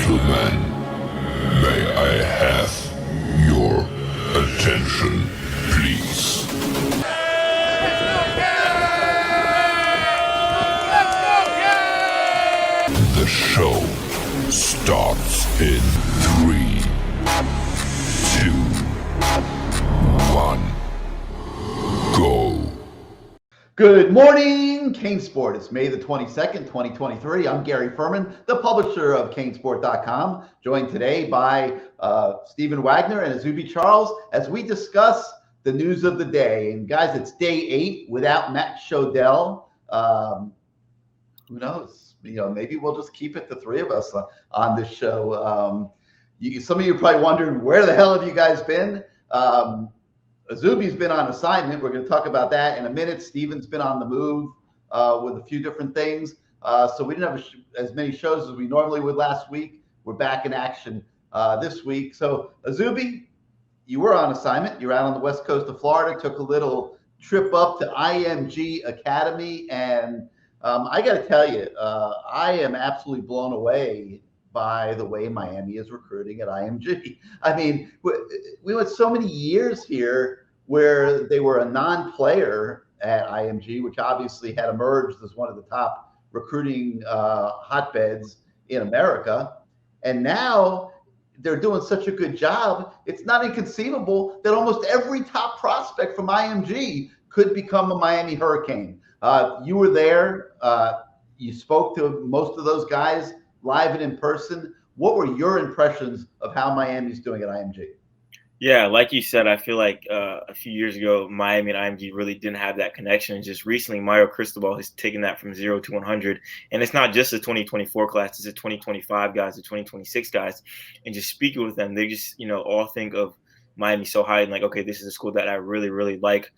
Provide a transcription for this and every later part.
gentlemen, may I have your attention, please? The show starts in 3, 2, 1, go. Good morning, CaneSport. It's May the 22nd, 2023. I'm Gary Ferman, the publisher of CaneSport.com, joined today by Stephen Wagner and Izubee Charles as we discuss the news of the day. And guys, it's day 8 without Matt Shodell. Who knows? Maybe we'll just keep it the three of us on this show. Some of you are probably wondering, where the hell have you guys been? Izubee's been on assignment. We're going to talk about that in a minute. Steven's been on the move with a few different things. So we didn't have as many shows as we normally would last week. We're back in action this week. So Izubee, you were on assignment. You're out on the west coast of Florida, took a little trip up to IMG Academy. And I got to tell you, I am absolutely blown away by the way Miami is recruiting at IMG. I mean, we went so many years here where they were a non-player at IMG, which obviously had emerged as one of the top recruiting hotbeds in America. And now they're doing such a good job, it's not inconceivable that almost every top prospect from IMG could become a Miami Hurricane. You were there. You spoke to most of those guys live and in person. What were your impressions of how Miami's doing at IMG? Yeah, like you said, I feel like a few years ago, Miami and IMG really didn't have that connection. And just recently, Mario Cristobal has taken that from 0 to 100. And it's not just the 2024 class, it's the 2025 guys, the 2026 guys. And just speaking with them, they just, all think of Miami so high and like, okay, this is a school that I really, really like.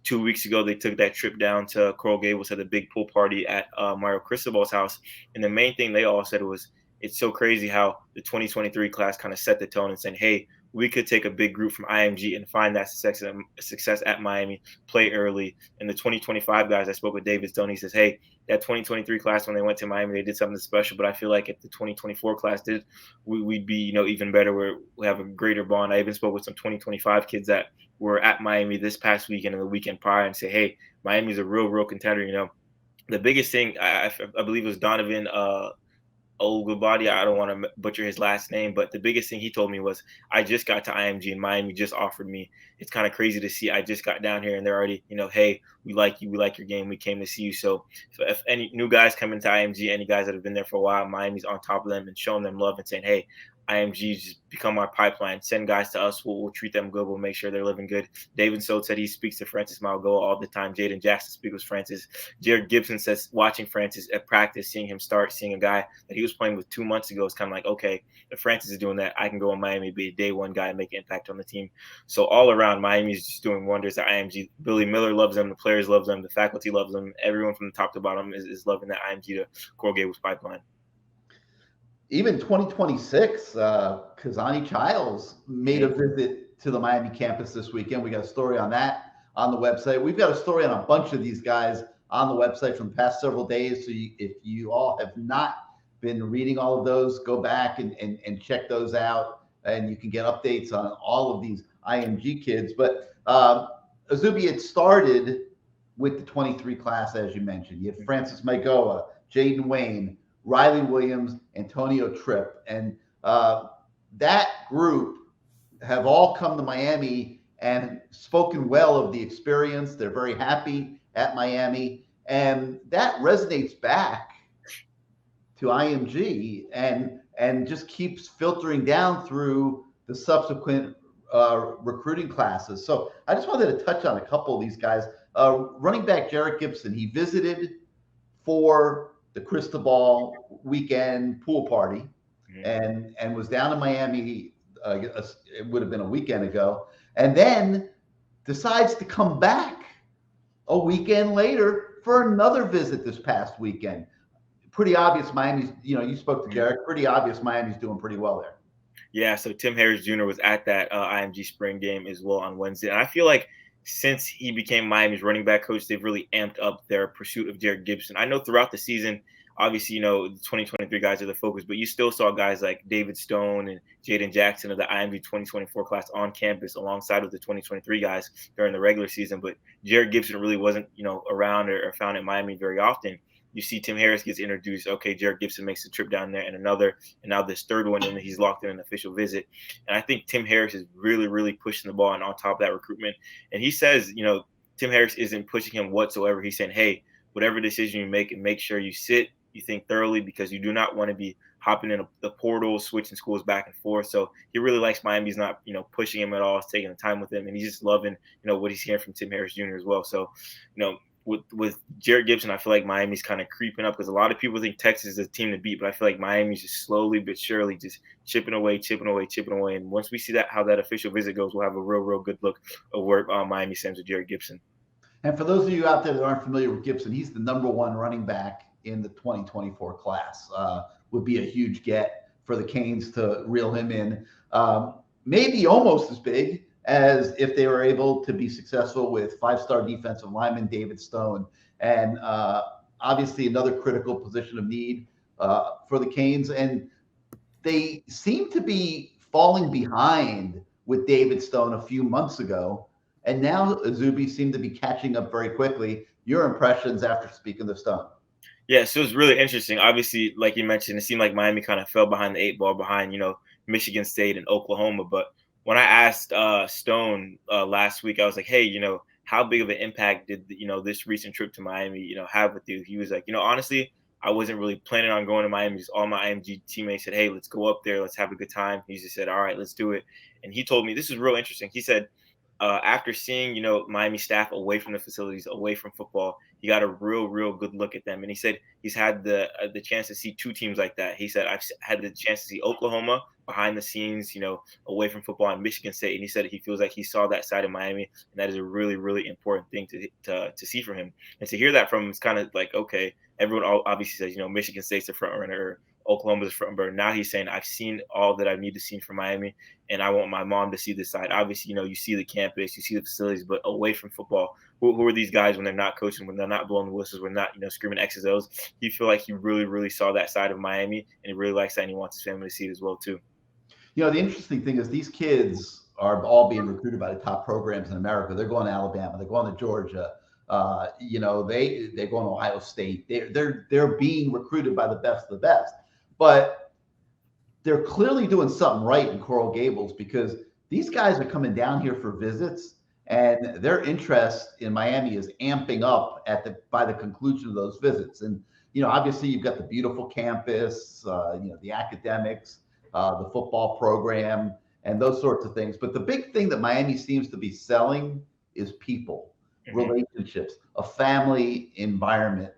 2 weeks ago, they took that trip down to Coral Gables, had a big pool party at Mario Cristobal's house. And the main thing they all said was, it's so crazy how the 2023 class kind of set the tone and said, hey, we could take a big group from IMG and find that success at Miami, play early. And the 2025 guys, I spoke with David Stone. He says, hey, that 2023 class, when they went to Miami, they did something special. But I feel like if the 2024 class did, we'd be, even better. We have a greater bond. I even spoke with some 2025 kids that were at Miami this past weekend and the weekend prior and say, hey, Miami's a real contender. The biggest thing, I believe it was Donovan Olgobadi. I don't want to butcher his last name, but the biggest thing he told me was, I just got to IMG and Miami just offered me. It's kind of crazy to see. I just got down here and they're already, hey, we like you. We like your game. We came to see you. So if any new guys come into IMG, any guys that have been there for a while, Miami's on top of them and showing them love and saying, hey, IMG just become our pipeline. Send guys to us. We'll treat them good. We'll make sure they're living good. David Sote said he speaks to Francis Malgoa all the time. Jaden Jackson speaks with Francis. Garrett Gibson says watching Francis at practice, seeing him start, seeing a guy that he was playing with 2 months ago is kind of like, okay, if Francis is doing that, I can go in Miami, be a day one guy and make an impact on the team. So all around, Miami is just doing wonders at IMG. Billy Miller loves them. The players love them. The faculty loves them. Everyone from the top to bottom is loving that IMG to Coral Gables pipeline. Even 2026, Kazani Childs made a visit to the Miami campus this weekend. We got a story on that on the website. We've got a story on a bunch of these guys on the website from the past several days. So if you all have not been reading all of those, go back and check those out. And you can get updates on all of these IMG kids. But Izubee, it started with the 23 class, as you mentioned. You had Francis Magoa, Jaden Wayne, Riley Williams, Antonio Tripp. And that group have all come to Miami and spoken well of the experience. They're very happy at Miami. And that resonates back to IMG and just keeps filtering down through the subsequent recruiting classes. So I just wanted to touch on a couple of these guys. Running back Garrett Gibson, he visited for the Cristobal weekend pool party and was down in Miami. It would have been a weekend ago, and then decides to come back a weekend later for another visit this past weekend. Pretty obvious Miami's, you spoke to Garrett, pretty obvious Miami's doing pretty well there. Yeah, so Tim Harris Jr. was at that IMG spring game as well on Wednesday. And I feel like since he became Miami's running back coach, they've really amped up their pursuit of Garrett Gibson. I know throughout the season, obviously, the 2023 guys are the focus, but you still saw guys like David Stone and Jaden Jackson of the IMG 2024 class on campus alongside with the 2023 guys during the regular season. But Jared Gibson really wasn't, around or found in Miami very often. You see Tim Harris gets introduced. Okay, Jared Gibson makes the trip down there and now this third one, and he's locked in an official visit. And I think Tim Harris is really, really pushing the ball and on top of that recruitment. And he says, Tim Harris isn't pushing him whatsoever. He's saying, hey, whatever decision you make sure you sit, you think thoroughly, because you do not want to be hopping in the portal, switching schools back and forth. So he really likes Miami's not, pushing him at all, taking the time with him, and he's just loving, what he's hearing from Tim Harris Jr. as well. So, with Jared Gibson, I feel like Miami's kind of creeping up because a lot of people think Texas is a team to beat, but I feel like Miami's just slowly but surely just chipping away. And once we see how that official visit goes, we'll have a real good look of where Miami stands with Jared Gibson. And for those of you out there that aren't familiar with Gibson, he's the #1 running back in the 2024 class. Would be a huge get for the Canes to reel him in. Maybe almost as big as if they were able to be successful with 5-star defensive lineman David Stone. And obviously another critical position of need for the Canes. And they seem to be falling behind with David Stone a few months ago. And now Izubee seemed to be catching up very quickly. Your impressions after speaking to Stone? Yeah, so it was really interesting. Obviously, like you mentioned, it seemed like Miami kind of fell behind the 8 ball behind, Michigan State and Oklahoma. But when I asked Stone last week, I was like, hey, how big of an impact did, this recent trip to Miami, have with you? He was like, honestly, I wasn't really planning on going to Miami. Just all my IMG teammates said, hey, let's go up there. Let's have a good time. He just said, all right, let's do it. And he told me, this is real interesting. He said, after seeing, Miami staff away from the facilities, away from football, he got a real good look at them. And he said he's had the chance to see 2 teams like that. He said, I've had the chance to see Oklahoma behind the scenes, away from football, and Michigan State. And he said he feels like he saw that side of Miami, and that is a really important thing to see from him. And to hear that from him is kind of like, okay, everyone obviously says, Michigan State's the front runner, Oklahoma's the front runner. Now he's saying, I've seen all that I need to see from Miami, and I want my mom to see this side. Obviously, you see the campus, you see the facilities, but away from football, who are these guys when they're not coaching, when they're not blowing the whistles, when they're not, screaming X's O's? He feel like he really saw that side of Miami, and he really likes that, and he wants his family to see it as well too. The interesting thing is these kids are all being recruited by the top programs in America. They're going to Alabama, they're going to Georgia, they're going to Ohio State. They're being recruited by the best of the best. But they're clearly doing something right in Coral Gables, because these guys are coming down here for visits, and their interest in Miami is amping up by the conclusion of those visits. And obviously you've got the beautiful campus, the academics, the football program, and those sorts of things. But the big thing that Miami seems to be selling is people, relationships, a family environment.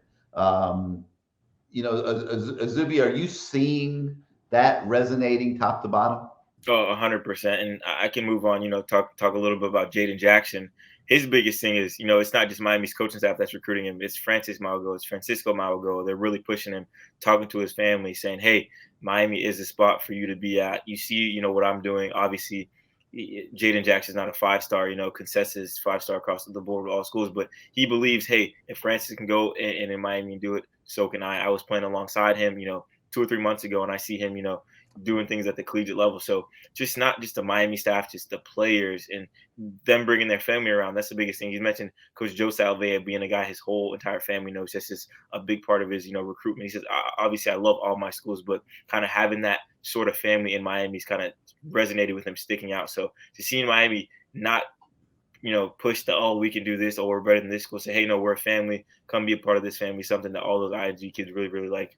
Izubee, are you seeing that resonating top to bottom? Oh, 100%. And I can move on, talk a little bit about Jaden Jackson. His biggest thing is, it's not just Miami's coaching staff that's recruiting him. It's Francis Malgo. It's Francisco Malgo. They're really pushing him, talking to his family, saying, hey, Miami is the spot for you to be at. You see, what I'm doing. Obviously, Jaden Jackson's not a 5-star, consensus 5-star across the board with all schools, but he believes, hey, if Francis can go in Miami and do it, so can I. I was playing alongside him, 2 or 3 months ago, and I see him, doing things at the collegiate level. So just not just the Miami staff, just the players and them bringing their family around. That's the biggest thing. He's mentioned Coach Joe Salvea being a guy his whole entire family knows. That's just a big part of his, recruitment. He says, obviously, I love all my schools, but kind of having that sort of family in Miami's kind of resonated with him, sticking out. So to see Miami not, push we can do this, or we're better than this school, say, hey, no, we're a family, come be a part of this family, something that all those IMG kids really like.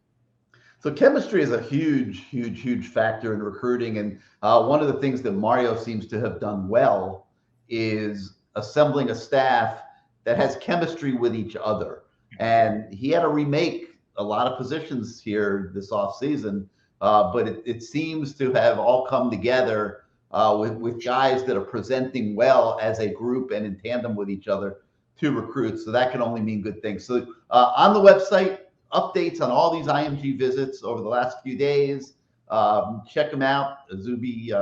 So chemistry is a huge factor in recruiting. And one of the things that Mario seems to have done well is assembling a staff that has chemistry with each other. And he had to remake a lot of positions here this offseason, but it seems to have all come together with guys that are presenting well as a group and in tandem with each other to recruit. So that can only mean good things. So on the website, updates on all these IMG visits over the last few days. Check them out. Izubee,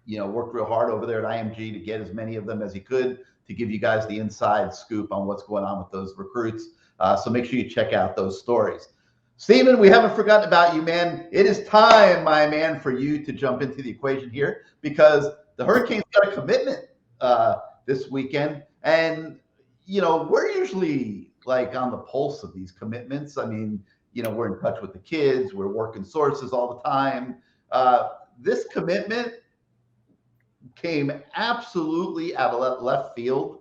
worked real hard over there at IMG to get as many of them as he could to give you guys the inside scoop on what's going on with those recruits. So make sure you check out those stories. Stephen, we haven't forgotten about you, man. It is time, my man, for you to jump into the equation here because the Hurricanes got a commitment this weekend. And, we're usually like on the pulse of these commitments. I mean, we're in touch with the kids, we're working sources all the time. This commitment came absolutely out of left field.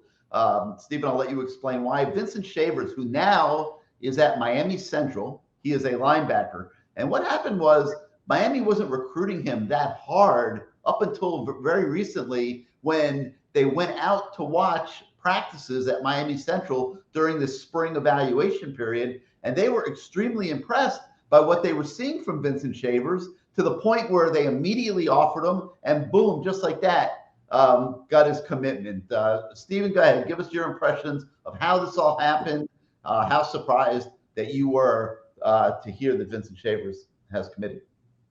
Stephen, I'll let you explain why. Vincent Shavers, who now is at Miami Central, he is a linebacker. And what happened was Miami wasn't recruiting him that hard up until very recently when they went out to watch practices at Miami Central during the spring evaluation period. And they were extremely impressed by what they were seeing from Vincent Shavers to the point where they immediately offered him, and boom, just like that, got his commitment. Stephen, go ahead. Give us your impressions of how this all happened, how surprised that you were to hear that Vincent Shavers has committed.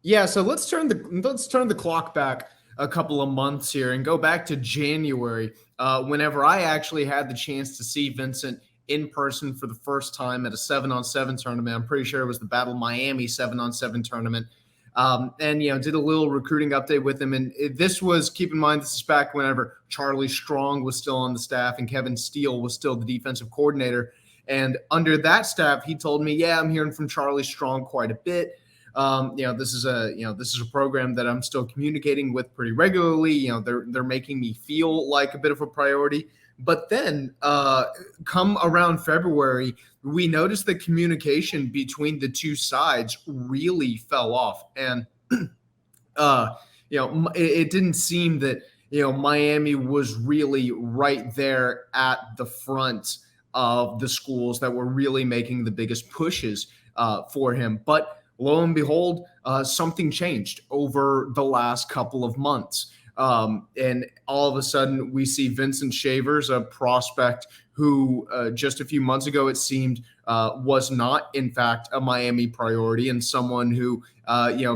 Yeah, so let's turn the clock back a couple of months here and go back to January, whenever I actually had the chance to see Vincent in person for the first time at a 7-on-7 tournament. I'm pretty sure it was the Battle Miami 7-on-7 tournament. And did a little recruiting update with him. And this was, keep in mind, this is back whenever Charlie Strong was still on the staff and Kevin Steele was still the defensive coordinator. And under that staff, he told me, yeah, I'm hearing from Charlie Strong quite a bit. This is a program that I'm still communicating with pretty regularly. They're making me feel like a bit of a priority. But then come around February, we noticed the communication between the two sides really fell off. And, it didn't seem that, Miami was really right there at the front of the schools that were really making the biggest pushes for him. But lo and behold, something changed over the last couple of months. And all of a sudden we see Vincent Shavers, a prospect who just a few months ago, it seemed was not in fact a Miami priority, and someone who,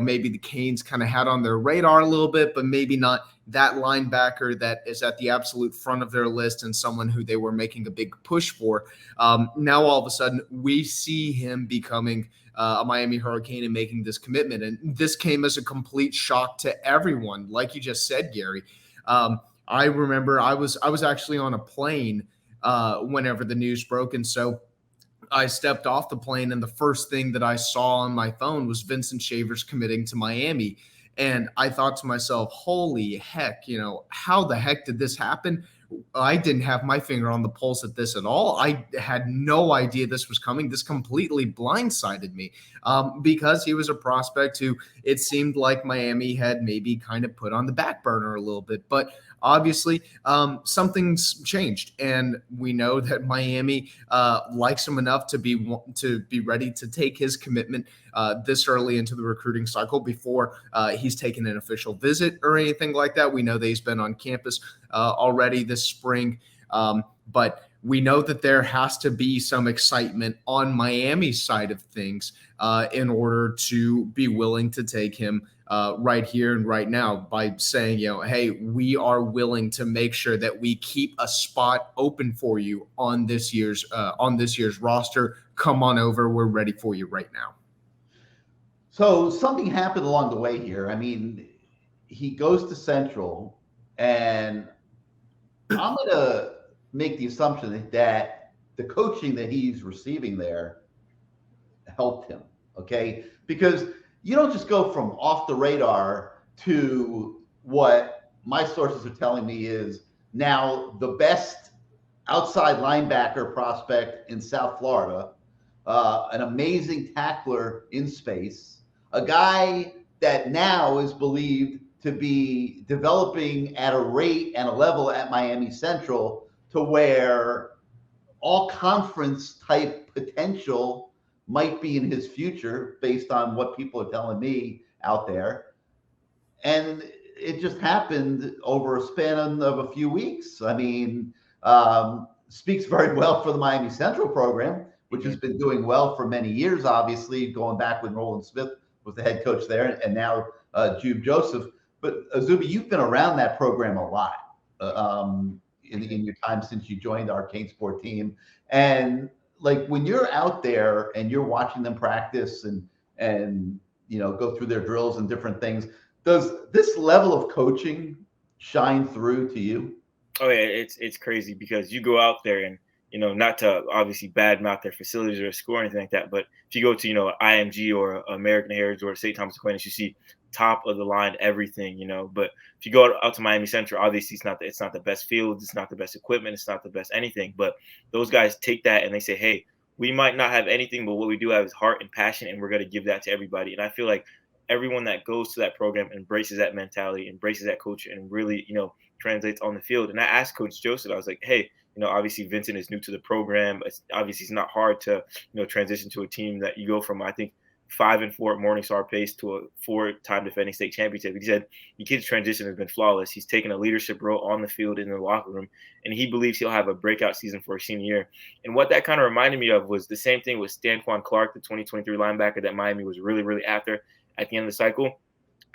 maybe the Canes kind of had on their radar a little bit, but maybe not that linebacker that is at the absolute front of their list and someone who they were making a big push for. Now, all of a sudden we see him becoming a Miami Hurricane and making this commitment. And this came as a complete shock to everyone. Like you just said, Gary, I remember I was actually on a plane whenever the news broke. And so I stepped off the plane and the first thing that I saw on my phone was Vincent Shavers committing to Miami. And I thought to myself, holy heck, how the heck did this happen? I didn't have my finger on the pulse at this at all. I had no idea this was coming. This completely blindsided me because he was a prospect who it seemed like Miami had maybe kind of put on the back burner a little bit. But obviously, something's changed, and we know that Miami likes him enough to be ready to take his commitment this early into the recruiting cycle before he's taken an official visit or anything like that. We know that he's been on campus already this spring, but we know that there has to be some excitement on Miami's side of things in order to be willing to take him right here and right now by saying, hey, we are willing to make sure that we keep a spot open for you on this year's roster. Come on over. We're ready for you right now. So something happened along the way here. I mean, he goes to Central, and I'm going to make the assumption that the coaching that he's receiving there helped him, okay? Because you don't just go from off the radar to what my sources are telling me is now the best outside linebacker prospect in South Florida, an amazing tackler in space, a guy that now is believed to be developing at a rate and a level at Miami Central to where all conference type potential might be in his future based on what people are telling me out there. And it just happened over a span of a few weeks. I mean, speaks very well for the Miami Central program, which has been doing well for many years, obviously, going back when Roland Smith was the head coach there, and now Jude Joseph. But Izubee, you've been around that program a lot in your time since you joined our CaneSport team. And like when you're out there and you're watching them practice and go through their drills and different things, does this level of coaching shine through to you? Oh yeah, it's crazy because you go out there and not to obviously badmouth their facilities or school or anything like that, but if you go to IMG or American Heritage or St. Thomas Aquinas, you see top of the line everything. But if you go out to Miami Central, obviously it's not the best fields, it's not the best equipment, it's not the best anything. But those guys take that and they say, hey, we might not have anything, but what we do have is heart and passion, and we're going to give that to everybody. And I feel like everyone that goes to that program embraces that mentality, embraces that culture, and really, translates on the field. And I asked Coach Joseph, I was like, hey, obviously Vincent is new to the program. Obviously, it's not hard to, transition to a team that you go from, I think, 5-4 at Morningstar pace to a 4-time defending state championship. He said the kid's transition has been flawless. He's taken a leadership role on the field in the locker room, and he believes he'll have a breakout season for his senior year. And what that kind of reminded me of was the same thing with Stanquan Clark, the 2023 linebacker that Miami was really, really after at the end of the cycle.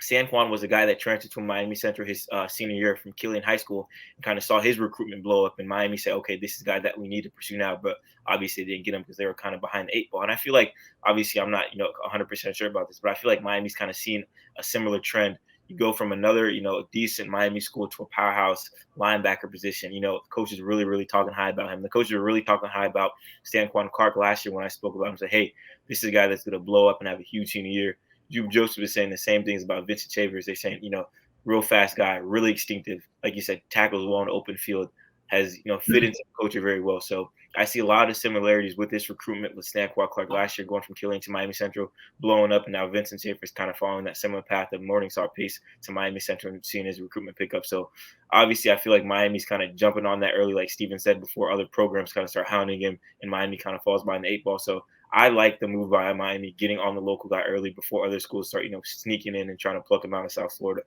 Stanquan was a guy that transferred to Miami Central his senior year from Killian High School and kind of saw his recruitment blow up. And Miami said, okay, this is a guy that we need to pursue now. But obviously they didn't get him because they were kind of behind the 8 ball. And I feel like, obviously, I'm not 100% sure about this, but I feel like Miami's kind of seen a similar trend. You go from another, decent Miami school to a powerhouse linebacker position. Coaches really, really talking high about him. The coaches were really talking high about Stanquan Clark last year when I spoke about him. Said, hey, this is a guy that's going to blow up and have a huge senior year. Joseph is saying the same things about Vincent Shavers. They're saying, real fast guy, really instinctive. Like you said, tackles well in the open field, has, fit into the culture very well. So I see a lot of similarities with this recruitment with Stanquan Clark last year, going from Killian to Miami Central, blowing up. And now Vincent Shavers kind of following that similar path of Morningstar pace to Miami Central and seeing his recruitment pick up. So obviously I feel like Miami's kind of jumping on that early, like Steven said, before other programs kind of start hounding him and Miami kind of falls behind the 8 ball. So I like the move by Miami, getting on the local guy early before other schools start, sneaking in and trying to pluck him out of South Florida.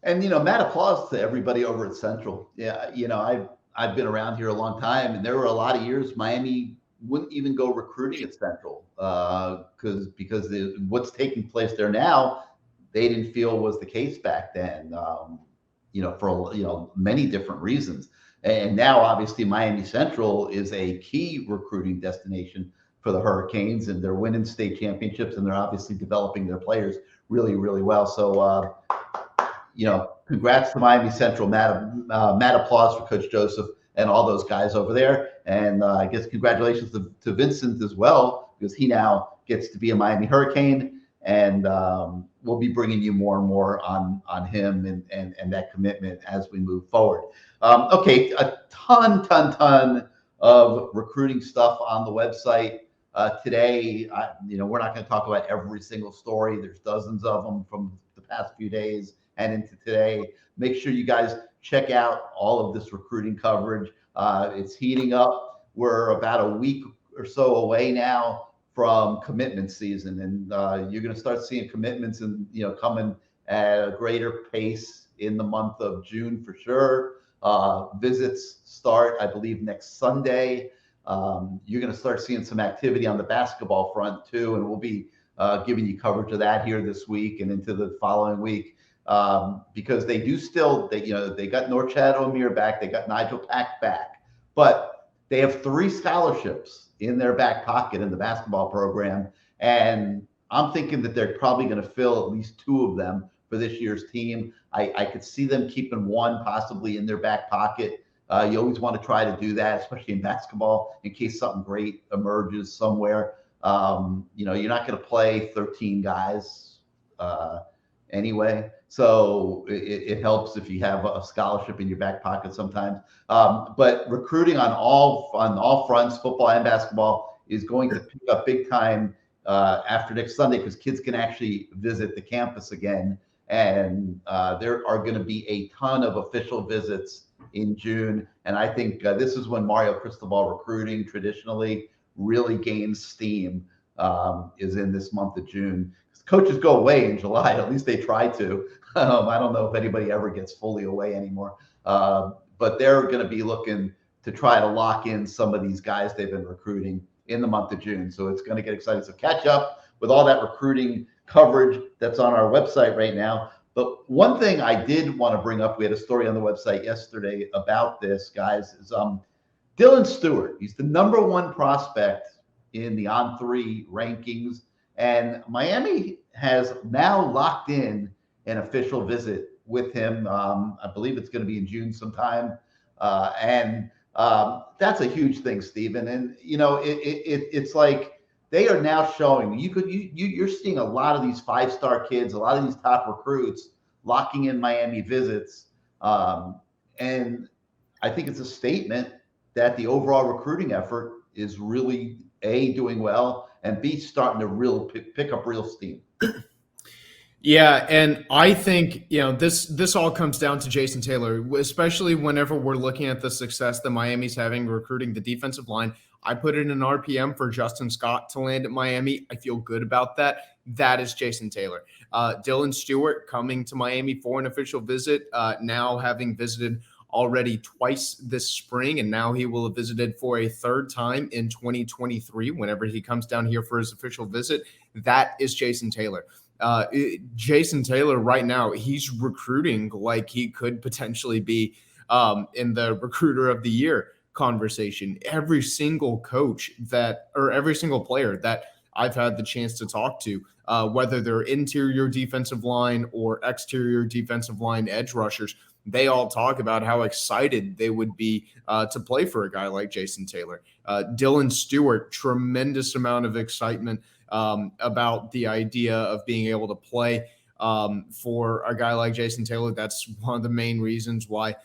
And mad applause to everybody over at Central. Yeah, I've been around here a long time, and there were a lot of years Miami wouldn't even go recruiting at Central because what's taking place there now, they didn't feel was the case back then. For many different reasons. And now, obviously, Miami Central is a key recruiting destination for the Hurricanes, and they're winning state championships, and they're obviously developing their players really, really well. So, congrats to Miami Central. Mad applause for Coach Joseph and all those guys over there. And I guess congratulations to Vincent as well, because he now gets to be a Miami Hurricane. And we'll be bringing you more and more on him and that commitment as we move forward. Okay, a ton of recruiting stuff on the website today. We're not going to talk about every single story. There's dozens of them from the past few days and into today. Make sure you guys check out all of this recruiting coverage. It's heating up. We're about a week or so away now from commitment season, and you're going to start seeing commitments and coming at a greater pace in the month of June for sure. Visits start, I believe, next Sunday. You're going to start seeing some activity on the basketball front too, and we'll be giving you coverage of that here this week and into the following week because they got Norchad O'Meara back, they got Nigel Pack back, but they have 3 scholarships in their back pocket in the basketball program. And I'm thinking that they're probably going to fill at least 2 of them for this year's team. I could see them keeping 1 possibly in their back pocket. You always want to try to do that, especially in basketball, in case something great emerges somewhere. You're not going to play 13 guys anyway. So it helps if you have a scholarship in your back pocket sometimes. But recruiting on all fronts, football and basketball, is going to pick up big time after next Sunday because kids can actually visit the campus again. And there are going to be a ton of official visits in June. And I think this is when Mario Cristobal recruiting traditionally really gains steam, is in this month of June. Coaches go away in July, at least they try to. I don't know if anybody ever gets fully away anymore. But they're going to be looking to try to lock in some of these guys they've been recruiting in the month of June. So it's going to get exciting. So catch up with all that recruiting coverage that's on our website right now. But one thing I did want to bring up, we had a story on the website yesterday about this, guys, is Dylan Stewart, he's the number one prospect in the On3 rankings. And Miami has now locked in an official visit with him. I believe it's going to be in June sometime. And that's a huge thing, Stephen. And, it's like they are now showing you're seeing a lot of these five-star kids, a lot of these top recruits locking in Miami visits. And I think it's a statement that the overall recruiting effort is really A, doing well, and B, starting to pick up real steam. Yeah, and I think this all comes down to Jason Taylor, especially whenever we're looking at the success that Miami's having recruiting the defensive line. I put in an RPM for Justin Scott to land at Miami. I feel good about that. That is Jason Taylor. Dylan Stewart coming to Miami for an official visit, now having visited already twice this spring, and now he will have visited for a third time in 2023 whenever he comes down here for his official visit. That is Jason Taylor. Jason Taylor right now, he's recruiting like he could potentially be in the recruiter of the year conversation. Every single coach every single player that I've had the chance to talk to, whether they're interior defensive line or exterior defensive line edge rushers, they all talk about how excited they would be to play for a guy like Jason Taylor. Dylan Stewart, tremendous amount of excitement about the idea of being able to play for a guy like Jason Taylor. That's one of the main reasons why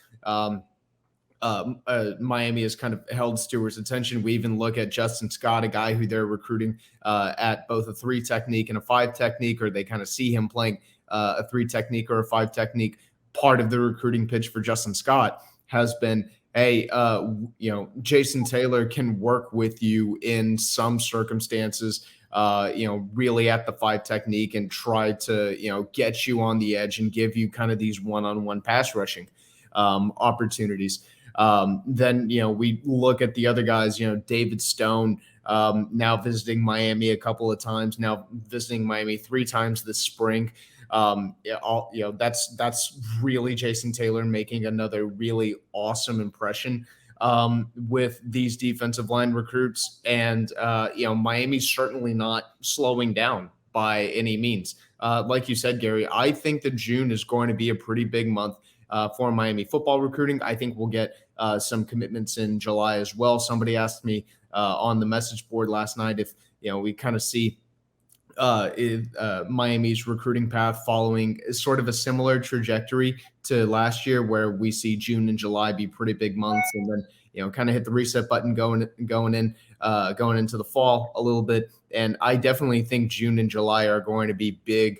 Miami has kind of held Stewart's attention. We even look at Justin Scott, a guy who they're recruiting at both a 3 technique and a 5 technique, or they kind of see him playing a 3 technique or a 5 technique. Part of the recruiting pitch for Justin Scott has been, hey, Jason Taylor can work with you in some circumstances, really at the 5 technique and try to, get you on the edge and give you kind of these one-on-one pass rushing opportunities. Then, we look at the other guys, David Stone, now visiting Miami a couple of times, now visiting Miami 3 times this spring. That's really Jason Taylor making another really awesome impression with these defensive line recruits. And, Miami's certainly not slowing down by any means. Like you said, Gary, I think that June is going to be a pretty big month for Miami football recruiting. I think we'll get some commitments in July as well. Somebody asked me on the message board last night if, we kind of see Miami's recruiting path following sort of a similar trajectory to last year, where we see June and July be pretty big months, and then kind of hit the reset button going into the fall a little bit. And I definitely think June and July are going to be big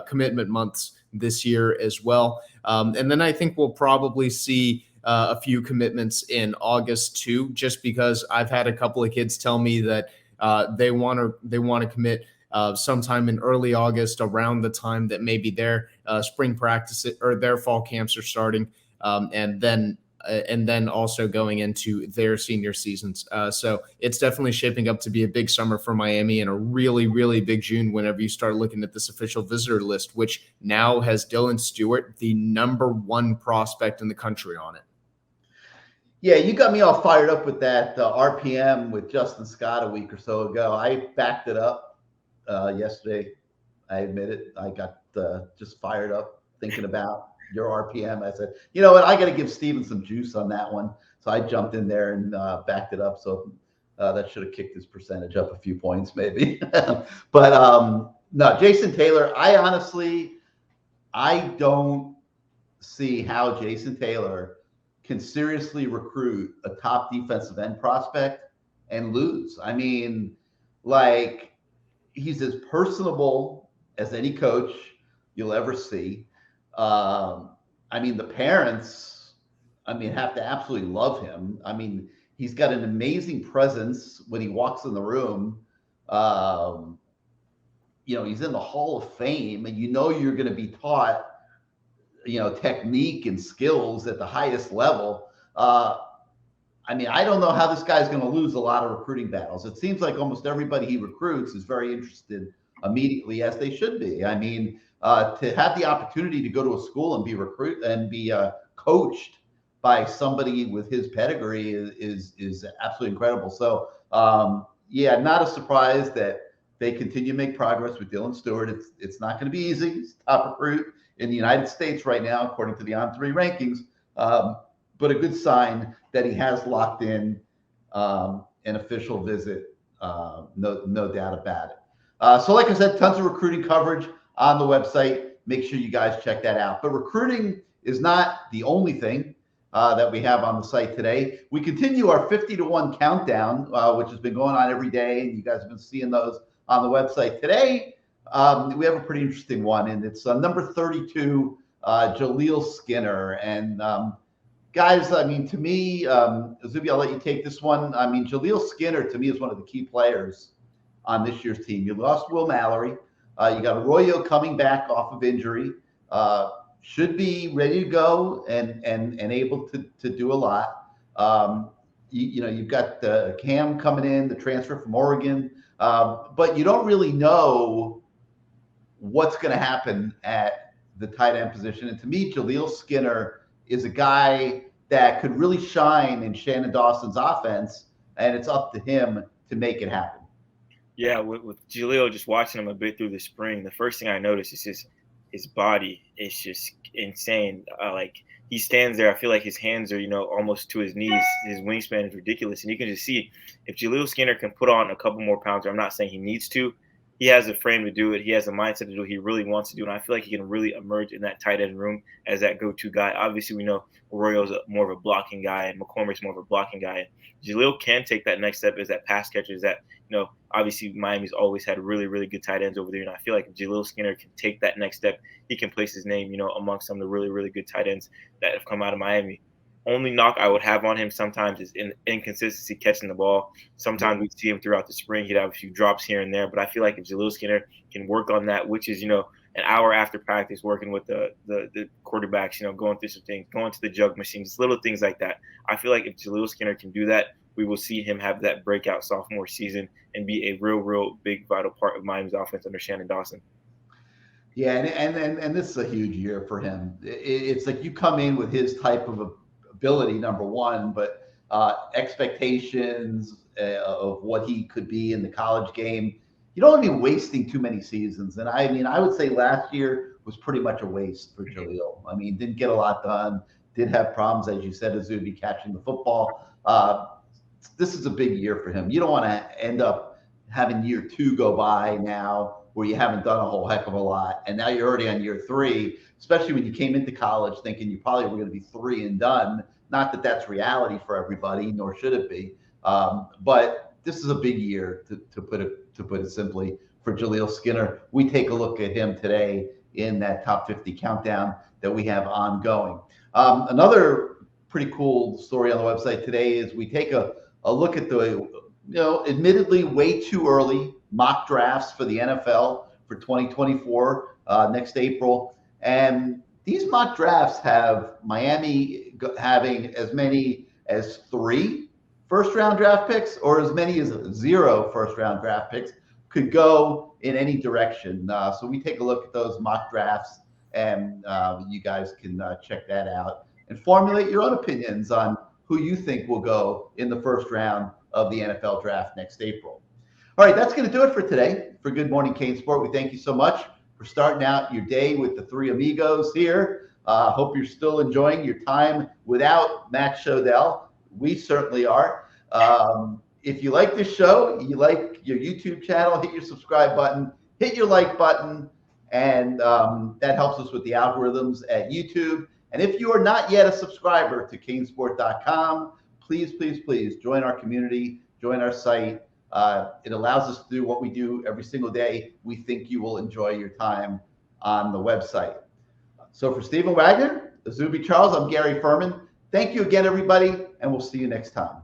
commitment months this year as well. And then I think we'll probably see a few commitments in August too, just because I've had a couple of kids tell me that they want to commit sometime in early August, around the time that maybe their spring practice or their fall camps are starting, and then also going into their senior seasons. So it's definitely shaping up to be a big summer for Miami, and a really, really big June whenever you start looking at this official visitor list, which now has Dylan Stewart, the number 1 prospect in the country, on it. Yeah, you got me all fired up with that RPM with Justin Scott a week or so ago. I backed it up yesterday. I admit it. I got just fired up thinking about your RPM. I said, you know what? I got to give Steven some juice on that one. So I jumped in there and backed it up. So that should have kicked his percentage up a few points maybe. But no, Jason Taylor, I don't see how Jason Taylor can seriously recruit a top defensive end prospect and lose. I mean, like, he's as personable as any coach you'll ever see. I mean, the parents, have to absolutely love him. I mean, he's got an amazing presence when he walks in the room. He's in the Hall of Fame, and you're going to be taught, technique and skills at the highest level. I don't know how this guy's going to lose a lot of recruiting battles. It seems like almost everybody he recruits is very interested immediately, as they should be. To have the opportunity to go to a school and be coached by somebody with his pedigree is absolutely incredible. So yeah, not a surprise that they continue to make progress with Dylan Stewart. It's not going to be easy. He's top recruit in the United States right now, according to the On3 rankings. But a good sign that he has locked in an official visit. No doubt about it. So like I said, tons of recruiting coverage on the website. Make sure you guys check that out. But recruiting is not the only thing that we have on the site today. We continue our 50-1 countdown, which has been going on every day, and you guys have been seeing those on the website. Today, we have a pretty interesting one, and it's number 32, Jaleel Skinner. And guys, I mean, to me, Izubee, I'll let you take this one. I mean, Jaleel Skinner, to me, is one of the key players on this year's team. You lost Will Mallory. You got Arroyo coming back off of injury. Should be ready to go and able to do a lot. You know, you've got Cam coming in, the transfer from Oregon, but you don't really know what's going to happen at the tight end position. And to me, Jaleel Skinner is a guy that could really shine in Shannon Dawson's offense, and it's up to him to make it happen. Yeah, with Jaleel, just watching him a bit through the spring, the first thing I noticed is just his body is just insane. Like he stands there, I feel like his hands are, you know, almost to his knees. His wingspan is ridiculous, and you can just see if Jaleel Skinner can put on a couple more pounds. I'm not saying he needs to. He has a frame to do it. He has a mindset to do it. He really wants to do it. And I feel like he can really emerge in that tight end room as that go-to guy. Obviously, we know Arroyo's more of a blocking guy, and McCormick's more of a blocking guy. And Jaleel can take that next step as that pass catcher. Is that, you know, obviously Miami's always had really, really good tight ends over there. And I feel like if Jaleel Skinner can take that next step, he can place his name, you know, amongst some of the really, really good tight ends that have come out of Miami. Only knock I would have on him sometimes is inconsistency catching the ball. Sometimes we see him throughout the spring. He'd have a few drops here and there. But I feel like if Jaleel Skinner can work on that, which is, you know, an hour after practice, working with the quarterbacks, you know, going through some things, going to the jug machines, little things like that. I feel like if Jaleel Skinner can do that, we will see him have that breakout sophomore season and be a real big, vital part of Miami's offense under Shannon Dawson. Yeah, and this is a huge year for him. It's like you come in with his type of ability, number one, but expectations of what he could be in the college game. You don't want to be wasting too many seasons. And I mean, I would say last year was pretty much a waste for Jaleel. I mean, didn't get a lot done, did have problems, as you said, Izubee catching the football. This is a big year for him. You don't want to end up having year two go by now where you haven't done a whole heck of a lot. And now you're already on year three, especially when you came into college thinking you probably were going to be 3 and done. Not that that's reality for everybody, nor should it be. But this is a big year, to put it simply, for Jaleel Skinner. We take a look at him today in that top 50 countdown that we have ongoing. Another pretty cool story on the website today is we take a look at the, you know, admittedly way too early mock drafts for the NFL for 2024 next April. And these mock drafts have Miami having as many as 3 first-round draft picks or as many as 0 first-round draft picks. Could go in any direction. So we take a look at those mock drafts, and you guys can check that out and formulate your own opinions on who you think will go in the first round of the NFL draft next April. All right, that's going to do it for today for Good Morning CaneSport. We thank you so much for starting out your day with the 3 amigos here. Hope you're still enjoying your time without Matt Shodell. We certainly are. If you like this show, you like your YouTube channel, hit your subscribe button, hit your like button, and that helps us with the algorithms at YouTube. And if you are not yet a subscriber to CaneSport.com, please join our community, join our site. It allows us to do what we do every single day. We think you will enjoy your time on the website. So for Stephen Wagner, Izubee Charles, I'm Gary Ferman. Thank you again, everybody, and we'll see you next time.